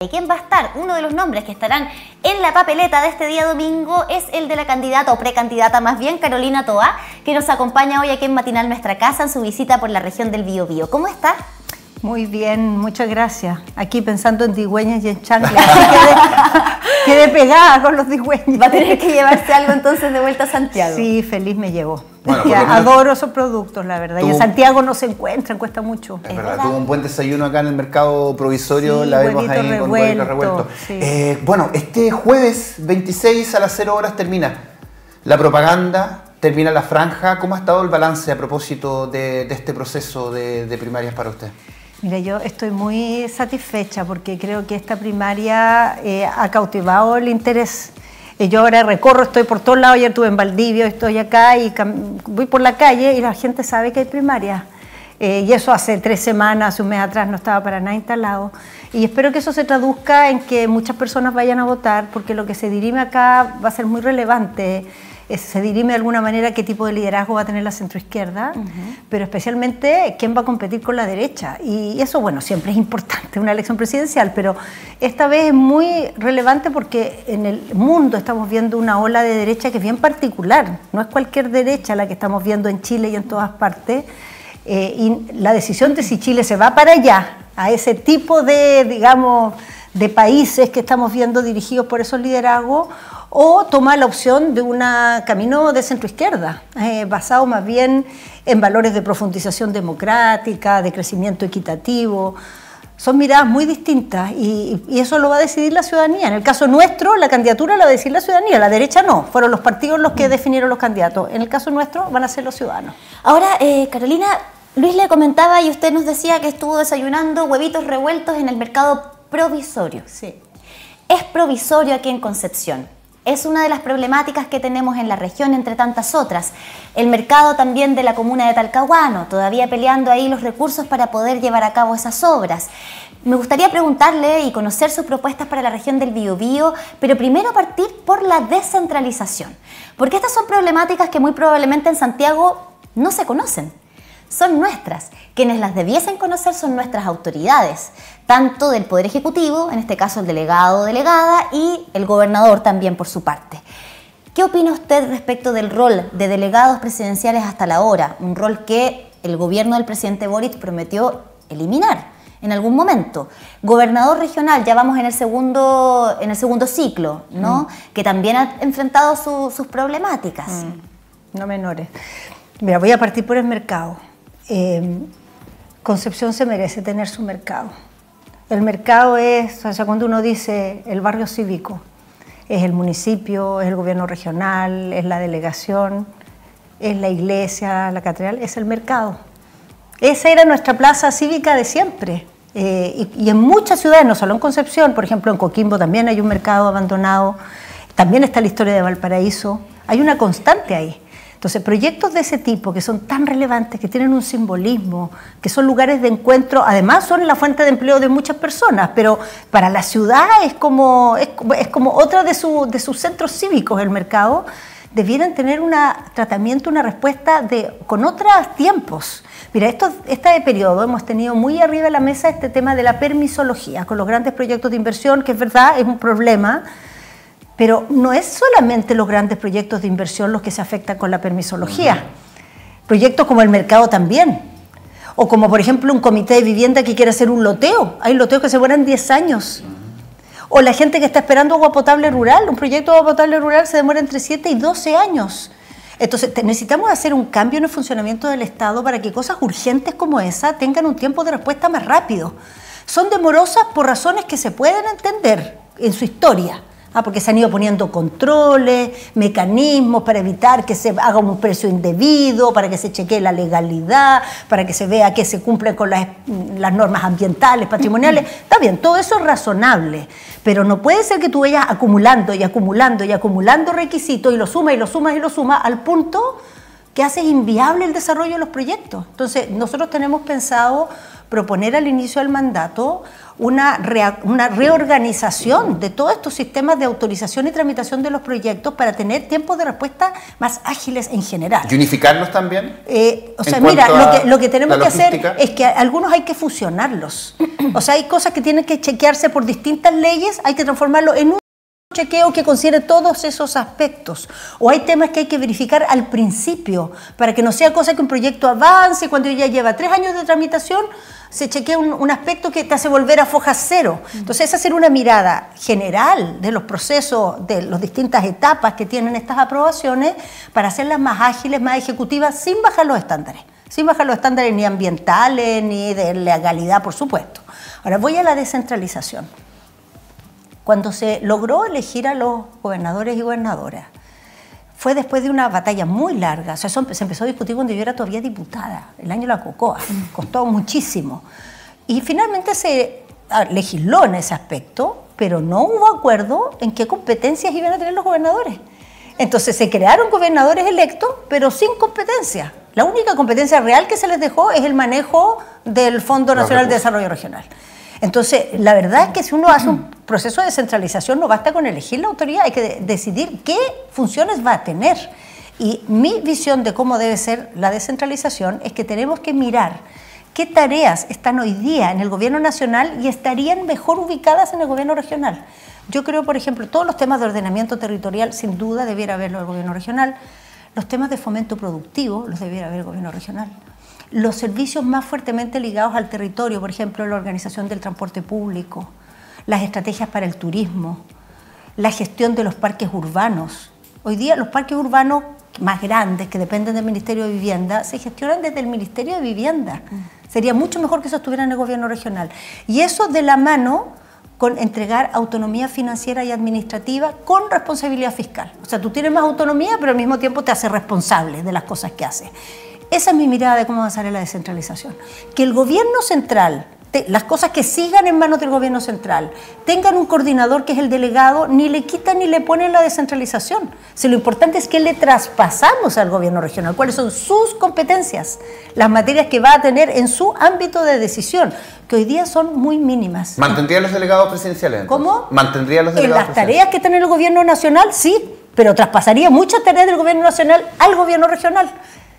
¿Y quién va a estar? Uno de los nombres que estarán en la papeleta de este día domingo es el de la candidata o precandidata más bien, Carolina Toá, que nos acompaña hoy aquí en Matinal Nuestra Casa en su visita por la región del Biobío. ¿Cómo está? Muy bien, muchas gracias. Aquí pensando en digüeñas y en chanclas. Así quedé pegada con los digüeños. Va a tener que llevarse algo entonces de vuelta a Santiago. Sí, feliz me llevo. Bueno, adoro esos productos, la verdad. Y en Santiago no se encuentran, cuesta mucho. Es verdad, tuvo un buen desayuno acá en el mercado provisorio, sí, la vemos ahí revuelto, con huevitos revueltos. Sí. Bueno, este jueves 26 a las 0 horas termina la propaganda, termina la franja. ¿Cómo ha estado el balance a propósito de este proceso de primarias para usted? Mira, yo estoy muy satisfecha porque creo que esta primaria ha cautivado el interés. Yo ahora recorro, estoy por todos lados, ayer estuve en Valdivia, estoy acá y voy por la calle y la gente sabe que hay primaria. Y eso hace 3 semanas, hace un mes atrás no estaba para nada instalado. Y espero que eso se traduzca en que muchas personas vayan a votar, porque lo que se dirime acá va a ser muy relevante. Se dirime de alguna manera qué tipo de liderazgo va a tener la centroizquierda, pero especialmente quién va a competir con la derecha. Y eso, bueno, siempre es importante, una elección presidencial, pero esta vez es muy relevante porque en el mundo estamos viendo una ola de derecha que es bien particular. No es cualquier derecha la que estamos viendo en Chile y en todas partes. Y la decisión de si Chile se va para allá, a ese tipo de, digamos, de países que estamos viendo dirigidos por esos liderazgos, o toma la opción de un camino de centroizquierda, basado más bien en valores de profundización democrática, de crecimiento equitativo. Son miradas muy distintas y eso lo va a decidir la ciudadanía. En el caso nuestro, la candidatura la va a decidir la ciudadanía, la derecha no, fueron los partidos los que definieron los candidatos. En el caso nuestro van a ser los ciudadanos. Ahora, Carolina, Luis le comentaba y usted nos decía que estuvo desayunando huevitos revueltos en el mercado provisorio. Sí. Es provisorio aquí en Concepción. Es una de las problemáticas que tenemos en la región, entre tantas otras. El mercado también de la comuna de Talcahuano, todavía peleando ahí los recursos para poder llevar a cabo esas obras. Me gustaría preguntarle y conocer sus propuestas para la región del Biobío, pero primero partir por la descentralización, porque estas son problemáticas que muy probablemente en Santiago no se conocen. Son nuestras. Quienes las debiesen conocer son nuestras autoridades, tanto del Poder Ejecutivo, en este caso el delegado o delegada, y el gobernador también por su parte. ¿Qué opina usted respecto del rol de delegados presidenciales hasta la hora? Un rol que el gobierno del presidente Boric prometió eliminar en algún momento. Gobernador regional, ya vamos en el segundo ciclo, ¿no? Que también ha enfrentado sus problemáticas. No menores. Mira, voy a partir por el mercado. Concepción se merece tener su mercado. El mercado es, o sea, cuando uno dice el barrio cívico, es el municipio, es el gobierno regional, es la delegación, es la iglesia, la catedral, es el mercado. Esa era nuestra plaza cívica de siempre. Y en muchas ciudades, no solo en Concepción, por ejemplo en Coquimbo también hay un mercado abandonado, también está la historia de Valparaíso, hay una constante ahí. Entonces, proyectos de ese tipo que son tan relevantes, que tienen un simbolismo, que son lugares de encuentro, además son la fuente de empleo de muchas personas, pero para la ciudad es como otra de sus centros cívicos, el mercado, debieran tener un tratamiento, una respuesta con otros tiempos. Mira, este periodo hemos tenido muy arriba de la mesa este tema de la permisología, con los grandes proyectos de inversión, que es verdad, es un problema. Pero no es solamente los grandes proyectos de inversión los que se afectan con la permisología. Proyectos como el mercado también. O como, por ejemplo, un comité de vivienda que quiere hacer un loteo. Hay loteos que se demoran 10 años. O la gente que está esperando agua potable rural. Un proyecto de agua potable rural se demora entre 7 y 12 años. Entonces, necesitamos hacer un cambio en el funcionamiento del Estado para que cosas urgentes como esa tengan un tiempo de respuesta más rápido. Son demorosas por razones que se pueden entender en su historia. Porque se han ido poniendo controles, mecanismos para evitar que se haga un precio indebido, para que se chequee la legalidad, para que se vea que se cumplen con las normas ambientales, patrimoniales. Está bien, todo eso es razonable, pero no puede ser que tú vayas acumulando y acumulando y acumulando requisitos y lo sumas y lo sumas y lo sumas al punto que haces inviable el desarrollo de los proyectos. Entonces, nosotros tenemos pensado proponer al inicio del mandato una reorganización de todos estos sistemas de autorización y tramitación de los proyectos para tener tiempos de respuesta más ágiles en general. ¿Y unificarlos también? O sea, mira, lo que tenemos que hacer es que algunos hay que fusionarlos. O sea, hay cosas que tienen que chequearse por distintas leyes, hay que transformarlo en un chequeo que considere todos esos aspectos. O hay temas que hay que verificar al principio, para que no sea cosa que un proyecto avance, cuando ya lleva 3 años de tramitación, se chequea un aspecto que te hace volver a foja cero. Entonces, es hacer una mirada general de los procesos, de las distintas etapas que tienen estas aprobaciones, para hacerlas más ágiles, más ejecutivas, sin bajar los estándares. Sin bajar los estándares ni ambientales, ni de legalidad, por supuesto. Ahora, voy a la descentralización. Cuando se logró elegir a los gobernadores y gobernadoras, fue después de una batalla muy larga. O sea, se empezó a discutir cuando yo era todavía diputada, el año de la Cocoa, costó muchísimo. Y finalmente se legisló en ese aspecto, pero no hubo acuerdo en qué competencias iban a tener los gobernadores. Entonces se crearon gobernadores electos, pero sin competencia. La única competencia real que se les dejó es el manejo del Fondo Nacional de Desarrollo Regional. Entonces, la verdad es que si uno hace un proceso de descentralización, no basta con elegir la autoridad, hay que decidir qué funciones va a tener. Y mi visión de cómo debe ser la descentralización es que tenemos que mirar qué tareas están hoy día en el gobierno nacional y estarían mejor ubicadas en el gobierno regional. Yo creo, por ejemplo, todos los temas de ordenamiento territorial, sin duda, debiera haberlo el gobierno regional. Los temas de fomento productivo los debiera haber el gobierno regional. Los servicios más fuertemente ligados al territorio, por ejemplo, la organización del transporte público, las estrategias para el turismo, la gestión de los parques urbanos. Hoy día los parques urbanos más grandes, que dependen del Ministerio de Vivienda, se gestionan desde el Ministerio de Vivienda. Sería mucho mejor que eso estuviera en el gobierno regional. Y eso de la mano con entregar autonomía financiera y administrativa con responsabilidad fiscal. O sea, tú tienes más autonomía, pero al mismo tiempo te haces responsable de las cosas que haces. Esa es mi mirada de cómo avanzar en la descentralización. Que el gobierno central, las cosas que sigan en manos del gobierno central, tengan un coordinador que es el delegado, ni le quitan ni le ponen la descentralización. Si lo importante es que le traspasamos al gobierno regional cuáles son sus competencias, las materias que va a tener en su ámbito de decisión, que hoy día son muy mínimas. ¿Mantendría los delegados presidenciales? Entonces? ¿Cómo? ¿Mantendría los delegados En las tareas que está en el gobierno nacional, sí, pero traspasaría muchas tareas del gobierno nacional al gobierno regional,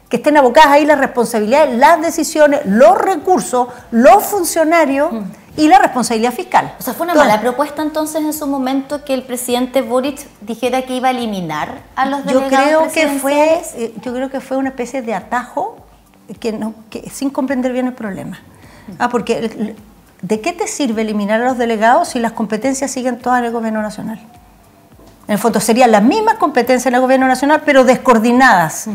que estén abocadas ahí las responsabilidades, las decisiones, los recursos, los funcionarios y la responsabilidad fiscal. O sea, fue una mala propuesta entonces en su momento que el presidente Boric dijera que iba a eliminar a los delegados presidenciales. Yo creo que fue una especie de atajo que sin comprender bien el problema. Porque ¿de qué te sirve eliminar a los delegados si las competencias siguen todas en el gobierno nacional? En el fondo serían las mismas competencias en el gobierno nacional, pero descoordinadas.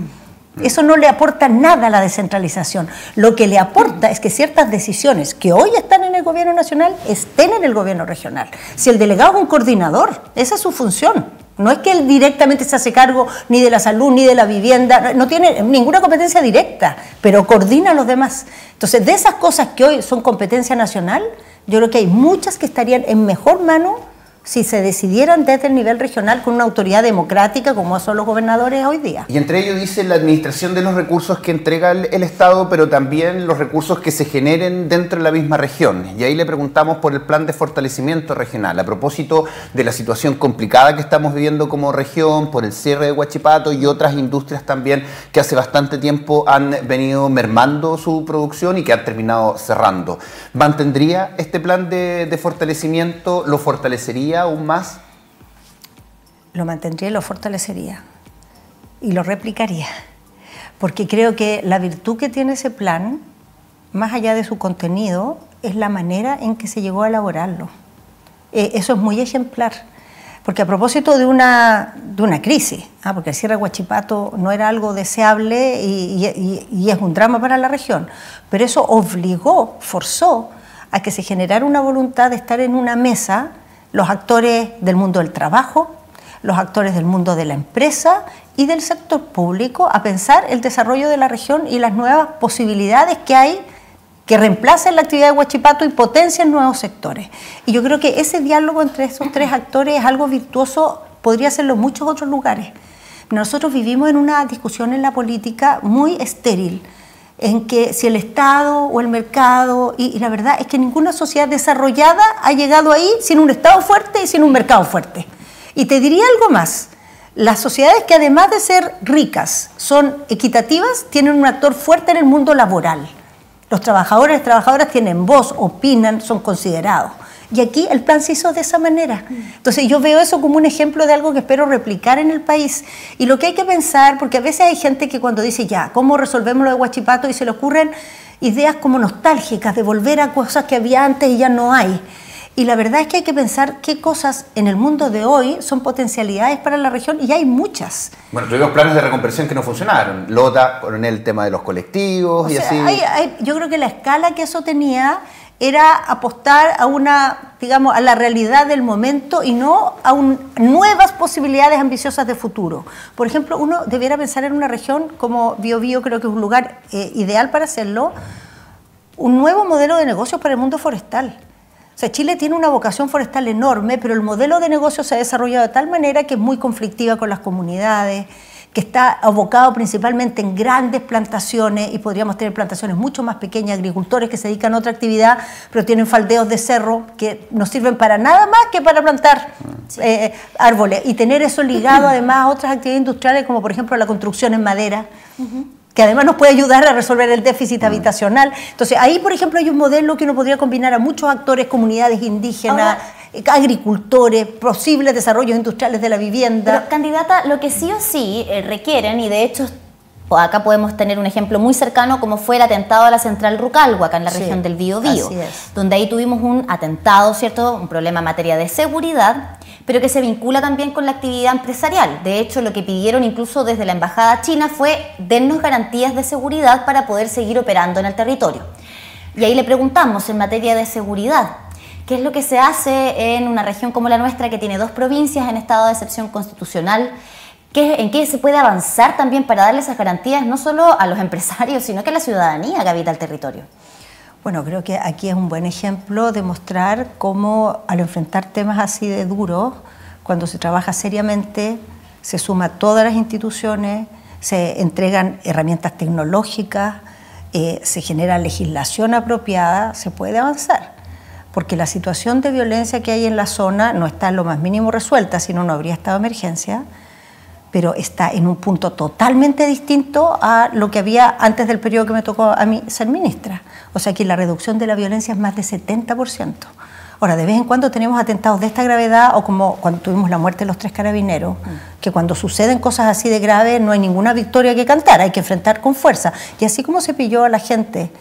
Eso no le aporta nada a la descentralización. Lo que le aporta es que ciertas decisiones que hoy están en el gobierno nacional estén en el gobierno regional. Si el delegado es un coordinador, esa es su función. No es que él directamente se hace cargo ni de la salud ni de la vivienda, no tiene ninguna competencia directa, pero coordina a los demás. Entonces, de esas cosas que hoy son competencia nacional, yo creo que hay muchas que estarían en mejor mano si se decidieran desde el nivel regional con una autoridad democrática como son los gobernadores hoy día. Y entre ellos dice la administración de los recursos que entrega el Estado, pero también los recursos que se generen dentro de la misma región. Y ahí le preguntamos por el plan de fortalecimiento regional, a propósito de la situación complicada que estamos viviendo como región, por el cierre de Huachipato y otras industrias también que hace bastante tiempo han venido mermando su producción y que han terminado cerrando. ¿Mantendría este plan de fortalecimiento? ¿Lo fortalecería aún más? Lo mantendría y lo fortalecería y lo replicaría, porque creo que la virtud que tiene ese plan, más allá de su contenido, es la manera en que se llegó a elaborarlo. Eso es muy ejemplar, porque a propósito de una crisis, porque el cierre de Huachipato no era algo deseable y es un drama para la región, pero eso forzó a que se generara una voluntad de estar en una mesa los actores del mundo del trabajo, los actores del mundo de la empresa y del sector público a pensar el desarrollo de la región y las nuevas posibilidades que hay que reemplacen la actividad de Huachipato y potencien nuevos sectores. Y yo creo que ese diálogo entre esos tres actores es algo virtuoso, podría hacerlo en muchos otros lugares. Nosotros vivimos en una discusión en la política muy estéril, en que si el Estado o el mercado, y la verdad es que ninguna sociedad desarrollada ha llegado ahí sin un Estado fuerte y sin un mercado fuerte. Y te diría algo más, las sociedades que además de ser ricas son equitativas, tienen un actor fuerte en el mundo laboral. Los trabajadores y las trabajadoras tienen voz, opinan, son considerados. Y aquí el plan se hizo de esa manera. Entonces yo veo eso como un ejemplo de algo que espero replicar en el país. Y lo que hay que pensar, porque a veces hay gente que cuando dice ya, ¿cómo resolvemos lo de Huachipato? Y se le ocurren ideas como nostálgicas de volver a cosas que había antes y ya no hay. Y la verdad es que hay que pensar qué cosas en el mundo de hoy son potencialidades para la región, y hay muchas. Bueno, tuvimos planes de reconversión que no funcionaron. Lota, con el tema de los colectivos y así. Yo creo que la escala que eso tenía era apostar a una, digamos, a la realidad del momento y no a nuevas posibilidades ambiciosas de futuro. Por ejemplo, uno debiera pensar en una región como Biobío, creo que es un lugar ideal para hacerlo, un nuevo modelo de negocios para el mundo forestal. O sea, Chile tiene una vocación forestal enorme, pero el modelo de negocio se ha desarrollado de tal manera que es muy conflictiva con las comunidades, que está abocado principalmente en grandes plantaciones, y podríamos tener plantaciones mucho más pequeñas, agricultores que se dedican a otra actividad, pero tienen faldeos de cerro que no sirven para nada más que para plantar árboles, y tener eso ligado además a otras actividades industriales, como por ejemplo la construcción en madera, que además nos puede ayudar a resolver el déficit habitacional. Entonces ahí, por ejemplo, hay un modelo que uno podría combinar a muchos actores, comunidades indígenas, agricultores, posibles desarrollos industriales de la vivienda. Pero, candidata, lo que sí o sí requieren, y de hecho acá podemos tener un ejemplo muy cercano como fue el atentado a la central Rucalhua, acá en la región del Biobío, donde ahí tuvimos un atentado, ¿cierto? Un problema en materia de seguridad, pero que se vincula también con la actividad empresarial. De hecho, lo que pidieron incluso desde la embajada china fue dennos garantías de seguridad para poder seguir operando en el territorio. Y ahí le preguntamos, en materia de seguridad, ¿qué es lo que se hace en una región como la nuestra, que tiene 2 provincias en estado de excepción constitucional? ¿En qué se puede avanzar también para darle esas garantías no solo a los empresarios, sino que a la ciudadanía que habita el territorio? Bueno, creo que aquí es un buen ejemplo de mostrar cómo al enfrentar temas así de duros, cuando se trabaja seriamente, se suma a todas las instituciones, se entregan herramientas tecnológicas, se genera legislación apropiada, se puede avanzar. Porque la situación de violencia que hay en la zona no está en lo más mínimo resuelta, si no, no habría estado de emergencia, pero está en un punto totalmente distinto a lo que había antes del periodo que me tocó a mí ser ministra. O sea que la reducción de la violencia es más de 70%. Ahora, de vez en cuando tenemos atentados de esta gravedad, o como cuando tuvimos la muerte de los 3 carabineros, que cuando suceden cosas así de graves no hay ninguna victoria que cantar, hay que enfrentar con fuerza. Y así como se pilló a la gente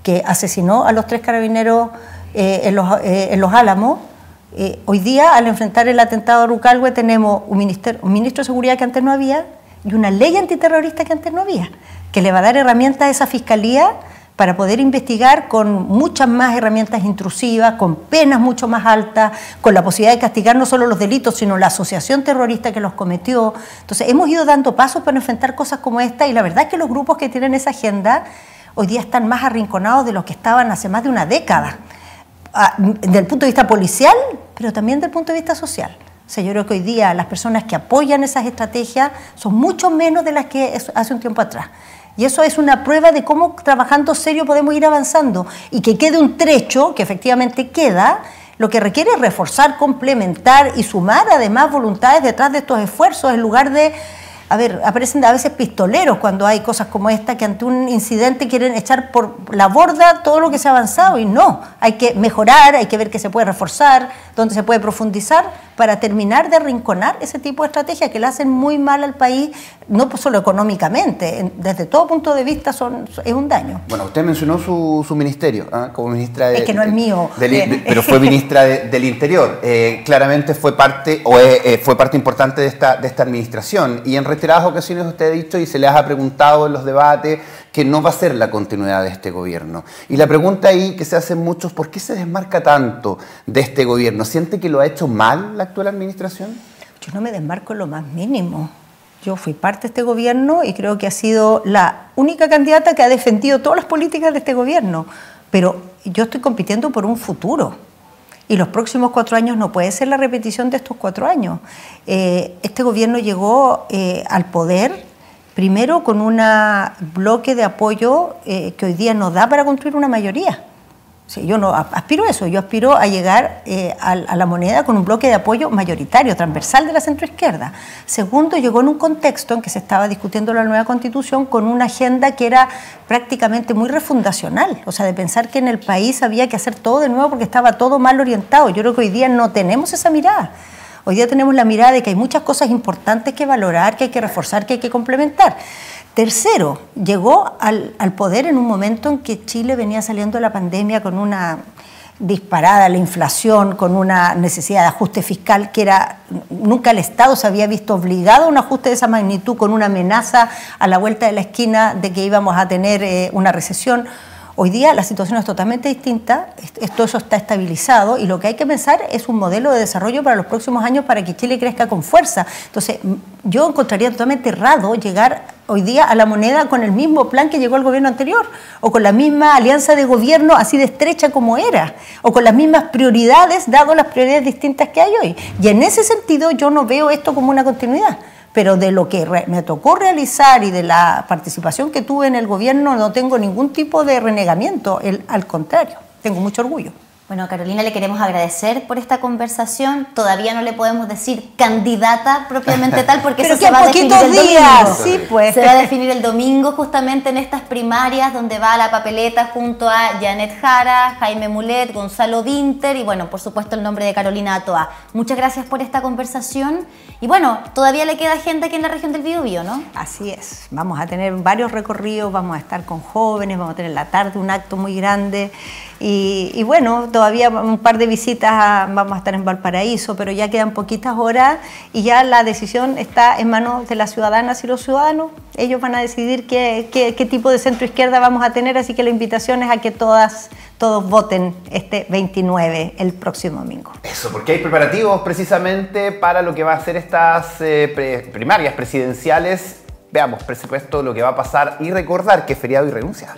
que asesinó a los 3 carabineros en los Álamos, hoy día, al enfrentar el atentado a Rucalhua, tenemos un ministro de Seguridad que antes no había y una ley antiterrorista que antes no había, que le va a dar herramientas a esa fiscalía para poder investigar con muchas más herramientas intrusivas, con penas mucho más altas, con la posibilidad de castigar no solo los delitos, sino la asociación terrorista que los cometió. Entonces, hemos ido dando pasos para enfrentar cosas como esta, y la verdad es que los grupos que tienen esa agenda hoy día están más arrinconados de los que estaban hace más de una década. Desde el punto de vista policial, pero también desde el punto de vista social. O sea, yo creo que hoy día las personas que apoyan esas estrategias son mucho menos de las que hace un tiempo atrás. Y eso es una prueba de cómo trabajando serio podemos ir avanzando, y que quede un trecho, que efectivamente queda, lo que requiere es reforzar, complementar y sumar además voluntades detrás de estos esfuerzos, en lugar de... A ver, aparecen a veces pistoleros cuando hay cosas como esta, que ante un incidente quieren echar por la borda todo lo que se ha avanzado, y no, hay que mejorar, hay que ver qué se puede reforzar, dónde se puede profundizar, para terminar de arrinconar ese tipo de estrategias que le hacen muy mal al país, no solo económicamente, desde todo punto de vista es un daño. Bueno, usted mencionó su ministerio, como ministra de... Es que no es mío. Pero fue ministra del Interior. Claramente fue parte importante de esta administración, y en reiteradas ocasiones usted ha dicho y se le ha preguntado en los debates que no va a ser la continuidad de este gobierno. Y la pregunta ahí que se hacen muchos, ¿por qué se desmarca tanto de este gobierno? ¿Siente que lo ha hecho mal la actual administración? Yo no me desmarco en lo más mínimo. Yo fui parte de este gobierno y creo que ha sido la única candidata que ha defendido todas las políticas de este gobierno. Pero yo estoy compitiendo por un futuro. Y los próximos 4 años no puede ser la repetición de estos 4 años. Este gobierno llegó al poder Primero, con un bloque de apoyo que hoy día nos da para construir una mayoría. Sí, yo no aspiro a eso, yo aspiro a llegar a la moneda con un bloque de apoyo mayoritario, transversal de la centroizquierda. Segundo, llegó en un contexto en que se estaba discutiendo la nueva Constitución con una agenda que era prácticamente muy refundacional, o sea, de pensar que en el país había que hacer todo de nuevo porque estaba todo mal orientado. Yo creo que hoy día no tenemos esa mirada. Hoy día tenemos la mirada de que hay muchas cosas importantes que valorar, que hay que reforzar, que hay que complementar. Tercero, llegó al poder en un momento en que Chile venía saliendo de la pandemia con una disparada, la inflación, con una necesidad de ajuste fiscal que nunca el Estado se había visto obligado a un ajuste de esa magnitud, con una amenaza a la vuelta de la esquina de que íbamos a tener una recesión. Hoy día la situación es totalmente distinta, todo eso está estabilizado y lo que hay que pensar es un modelo de desarrollo para los próximos años para que Chile crezca con fuerza. Entonces, yo encontraría totalmente errado llegar hoy día a la moneda con el mismo plan que llegó el gobierno anterior, o con la misma alianza de gobierno así de estrecha como era, o con las mismas prioridades, dado las prioridades distintas que hay hoy. Y en ese sentido yo no veo esto como una continuidad. Pero de lo que me tocó realizar y de la participación que tuve en el gobierno no tengo ningún tipo de renegamiento, al contrario, tengo mucho orgullo. Bueno, Carolina, le queremos agradecer por esta conversación. Todavía no le podemos decir candidata propiamente tal, porque eso se va a definir el domingo. Sí, pues. Se va a definir el domingo justamente en estas primarias donde va a la papeleta junto a Janet Jara, Jaime Mulet, Gonzalo Vinter y bueno, por supuesto el nombre de Carolina Toa. Muchas gracias por esta conversación y bueno, todavía le queda gente aquí en la región del Biobío, ¿no? Así es, vamos a tener varios recorridos, vamos a estar con jóvenes, vamos a tener en la tarde un acto muy grande. Y bueno, todavía un par de visitas, vamos a estar en Valparaíso, pero ya quedan poquitas horas y ya la decisión está en manos de las ciudadanas y los ciudadanos. Ellos van a decidir qué tipo de centro izquierda vamos a tener, así que la invitación es a que todos voten este 29, el próximo domingo. Eso, porque hay preparativos precisamente para lo que va a ser estas primarias presidenciales. Veamos, presupuesto, lo que va a pasar y recordar que es feriado irrenunciable.